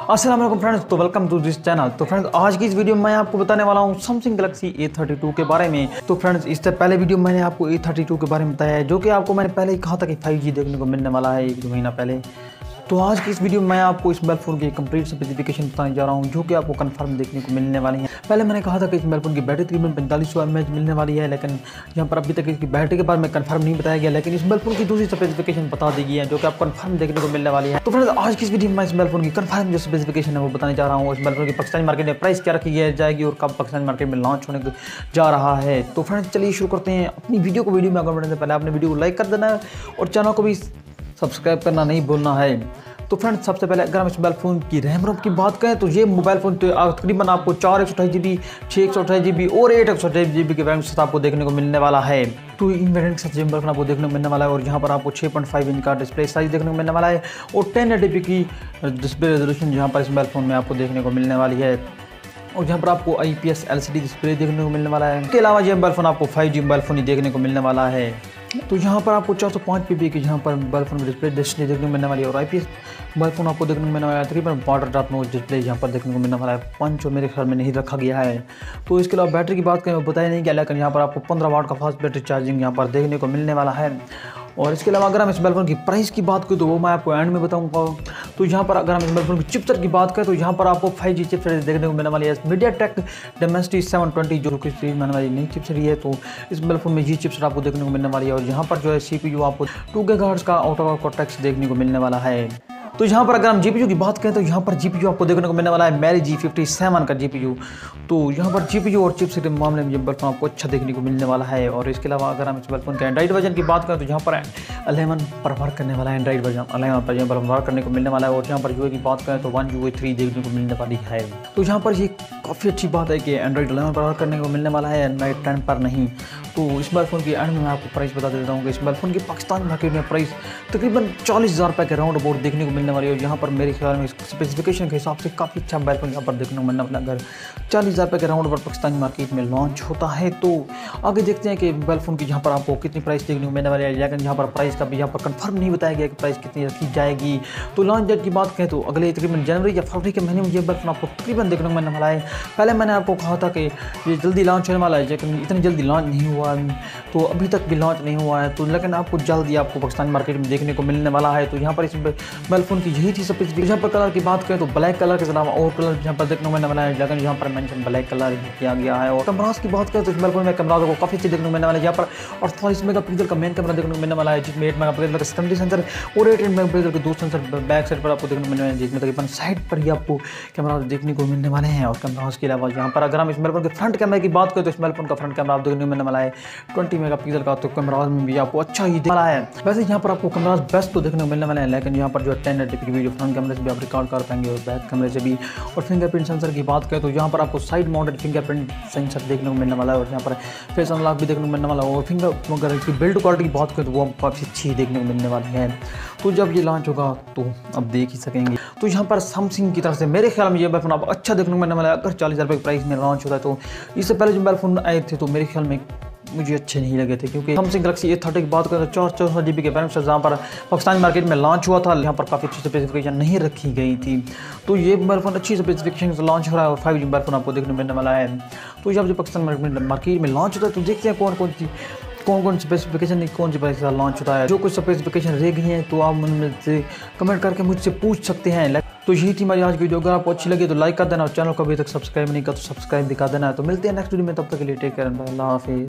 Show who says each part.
Speaker 1: अस्सलाम वालेकुम फ्रेंड्स, तो वेलकम टू दिस चैनल। तो फ्रेंड्स, आज की इस वीडियो में मैं आपको बताने वाला हूँ सैमसंग गैलेक्सी A32 के बारे में। तो फ्रेंड्स, इससे पहले वीडियो में मैंने आपको A32 के बारे में बताया है, जो कि आपको मैंने पहले ही कहा था कि 5G देखने को मिलने वाला है 1-2 महीना पहले। तो आज की इस वीडियो में मैं आपको इस मोबाइल फ़ोन की कंप्लीट स्पेसिफिकेशन बताने जा रहा हूं, जो कि आपको कंफर्म देखने को मिलने वाली है। पहले मैंने कहा था कि इस मोबाइल फ़ोन की बैटरी तकरीबन 4500 mAh मिलने वाली है, लेकिन यहाँ पर अभी तक इसकी बैटरी के बारे में कंफर्म नहीं बताया गया। लेकिन इस मोबाइल फ़ोन की दूसरी स्पेसिफिकेशन बता दी गई है, जो कि आपको कंफर्म देखने को मिलने वाली है। तो फ्रेंड्स, आज की इस वीडियो में मैं इस मोबाइल फ़ोन की कंफर्म जो स्पेसिफिकेशन है वो बताने जा रहा हूँ। इस मोबाइल फ़ोन की पाकिस्तानी मार्केट में प्राइस क्या रखी जाएगी और कब पाकिस्तानी मार्केट में लॉन्च होने जा रहा है। तो फ्रेंड्स, चलिए शुरू करते हैं अपनी वीडियो को। वीडियो में आगे बढ़ने से पहले आपने वीडियो को लाइक कर देना है और चैनल को भी सब्सक्राइब करना नहीं भूलना है। तो फ्रेंड्स, सबसे पहले अगर हम इस मोबाइल फ़ोन की रैम रोम की बात करें तो ये मोबाइल फ़ोन तकरीबन आपको 4 128GB, 6 128GB और 8 128GB के वेरिएंट के साथ आपको देखने को मिलने वाला है। तो इन वेरिएंट के साथ ये मोबाइल फ़ोन आपको देखने को मिलने वाला है। और यहाँ पर आपको 6.5 इंच का डिस्प्ले साइज देखने को मिलने वाला है और 1080p की डिस्प्ले रेजोल्यूशन यहाँ पर इस मोबाइल फ़ोन में आपको देखने को मिलने वाली है। और यहाँ पर आपको IPS LCD डिस्प्ले देखने को मिलने वाला है। इसके अलावा ये मोबाइल फ़ोन आपको 5G मोबाइल फ़ोन ही देखने को मिलने वाला है। तो यहाँ पर आपको 405ppi की यहाँ पर मोबाइल फ़ोन डिस्प्ले देखने को मिलने वाली है। और IPS मोबाइल फ़ोन आपको देखने को मिलने वाला है। तकरीबन वाटर ड्रॉप में डिस्प्ले यहाँ पर देखने को मिलने वाला है। पंच और मेरे ख्याल में नहीं रखा गया है। तो इसके अलावा बैटरी की बात करें बताया नहीं गया, लेकिन यहाँ पर आपको 15 वाट का फास्ट बैटरी चार्जिंग यहाँ पर देखने को मिलने वाला है। और इसके अलावा अगर हम इस मोबाइल फ़ोन की प्राइस की बात करें तो वो मैं आपको एंड में बताऊंगा। तो यहाँ पर अगर हम इस मोबाइल फ़ोन की चिपसेट की बात करें तो यहाँ पर आपको 5G चिपसेट देखने को मिलने वाली है। MediaTek Dimensity 720 जो कि मिलने वाली नई चिपसेट है। तो इस मोबाइल फ़ोन में जी चिपसेट आपको देखने को मिलने वाली है। और यहाँ पर जो है CPU आपको 2 GHz का आउट कॉर्टेक्स देखने को मिलने वाला है। तो यहाँ पर अगर हम GPU की बात करें तो यहाँ पर GPU आपको देखने को मिलने वाला है मेरी G57 का GPU। तो यहाँ पर GPU और चिपसेट के मामले में ये मोबाइल फ़ोन आपको अच्छा देखने को मिलने वाला है। और इसके अलावा अगर हम इस मोबाइल फ़ोन के एंड्रॉइड वर्जन की बात करें तो यहाँ पर 11 पर वर्क करने वाला है। एंड्रॉइड वर्जन 11 पर यहाँ पर वर्क करने को मिलने वाला है। और यहाँ पर UI की बात करें तो 1 UI 3 देखने को मिलने वाली है। तो यहाँ पर ये काफ़ी अच्छी बात है कि एंड्रॉइड 11 पर वर्क करने को मिलने वाला है, एंड्रॉइड 10 पर नहीं। तो इस मोबाइल फ़ोन की एंड में मैं आपको प्राइस बता देता हूँ कि इस मोबाइल फ़ोन की पाकिस्तान मार्केट में प्राइस तकरीबन 40,000 रुपये के राउंड अबाउट देखने को मिलने वाली है। और यहाँ पर मेरे ख्याल में स्पेसिफिकेशन के हिसाब से काफ़ी अच्छा मोबाइल फ़ोन यहाँ पर देखने को मिलने वाला है। अगर 40,000 रुपये के राउंड पर पाकिस्तानी मार्केट में लॉन्च होता है तो आगे देखते हैं कि मोबाइल फ़ोन की यहाँ पर आपको कितनी प्राइस देखने को मिलने वाली है। लेकिन यहाँ पर प्राइस का भी यहाँ पर कंफर्म नहीं बताया गया कि प्राइस कितनी रखी जाएगी। तो लॉन्च डेट की बात करें तो अगले तकरीबन जनवरी या फरवरी के महीने में ये मोबाइल फ़ोन आपको तकरीबन देखने को मिलने वाला है। पहले मैंने आपको कहा था कि ये जल्दी लॉन्च होने वाला है, लेकिन इतनी जल्दी लॉन्च नहीं हुआ, तो अभी तक भी लॉन्च नहीं हुआ है। तो लेकिन आपको जल्दी आपको पाकिस्तानी मार्केट में देखने को मिलने वाला है। तो यहाँ पर इस मोबाइल फ़ोन की यही थी स्पेसिफिकेशन। यहाँ पर कलर की बात करें तो ब्लैक कलर के अलावा और कलर यहाँ पर देखने को मिलने वाला है, लेकिन यहाँ पर मेंशन ब्लैक कलर ही किया गया है। और कैमरास की बात करें तो इस मोबाइल फ़ोन में कैमरा को काफ़ी अच्छे देखने को मिलने वाला है। यहाँ पर 48 मेगापिक्सल का मेन कैमरा देखने को मिलने वाला है, जिसमें 8 मेगापिक्सल का सेकेंडरी सेंसर और 8 मेगापिक्सल के दो सेंसर बैक साइड पर आपको देखने को मिलने वाले हैं, जिसमें तकरीबन साइड पर ही आपको कैमरा देखने को मिलने वाले हैं। और कैमरास के अलावा यहाँ पर अगर हम इस मोबाइल फ़ोन के फ्रंट कैमरे की बात करें तो इस मोबाइल फ़ोन का फ्रंट कैमरा आप देखने को मिलने वाला है 20 मेगापिक्सल का। तो कैमरास में भी आपको अच्छा ही दिखा है। वैसे यहाँ पर आपको कैमरास बेस्ट तो देखने को मिलने वाले हैं, लेकिन यहाँ पर जो 1080p की वीडियो फ्रंट कैमरे से भी आप रिकॉर्ड कर पाएंगे और बैक कैमरे से भी। और फिंगरप्रिंट सेंसर की बात करें तो यहाँ पर आपको साइड माउंटेड फिंगरप्रिंट सेंसर देखने को मिलने वाला है। और यहाँ पर फेस अनलॉक भी देखने को मिलने वाला है। और फिंगर अगर इसकी बिल्ड क्वालिटी की बात करें तो वो काफ़ी अच्छी देखने को मिलने वाली है। तो जब ये लॉन्च होगा तो अब देख ही सकेंगे। तो यहाँ पर सैमसंग की तरफ से मेरे ख्याल में ये मोबाइल फ़ोन आपको अच्छा देखने को मिलने वाला है। अगर 40,000 रुपये की प्राइस में लॉन्च होता है तो इससे पहले जो मोबाइल फ़ोन आए थे तो मेरे ख्याल में मुझे अच्छे नहीं लगे थे, क्योंकि सैमसंग गैलेक्सी A30 की बात करें तो 464GB के वेरिएंट जहाँ पर पाकिस्तानी मार्केट में लॉन्च हुआ था, यहाँ पर काफ़ी अच्छी स्पेसिफिकेशन नहीं रखी गई थी। तो ये मोबाइल फ़ोन अच्छी स्पेसिफिकेशन से लॉन्च हो रहा है और 5G मोबाइल फ़ोन आपको देखने को मिलने वाला है। तो जब जो पाकिस्तान मार्केट में लॉन्च होता है तो देखते हैं कौन स्पेसिफिकेशन कौन सी प्राइस के साथ लॉन्च होता है। जो कुछ स्पेसिफिकेशन रह गई हैं तो आप उनमें से कमेंट करके मुझसे पूछ सकते हैं। तो यही थी हमारी आज की वीडियो। अगर आपको अच्छी लगी तो लाइक कर देना और चैनल को अभी तक सब्सक्राइब नहीं कर तो सब्सक्राइब भी कर देना। तो मिलते हैं नेक्स्ट वीडियो में, तब तक के लिए टेक केयर, अल्लाह हाफिज़।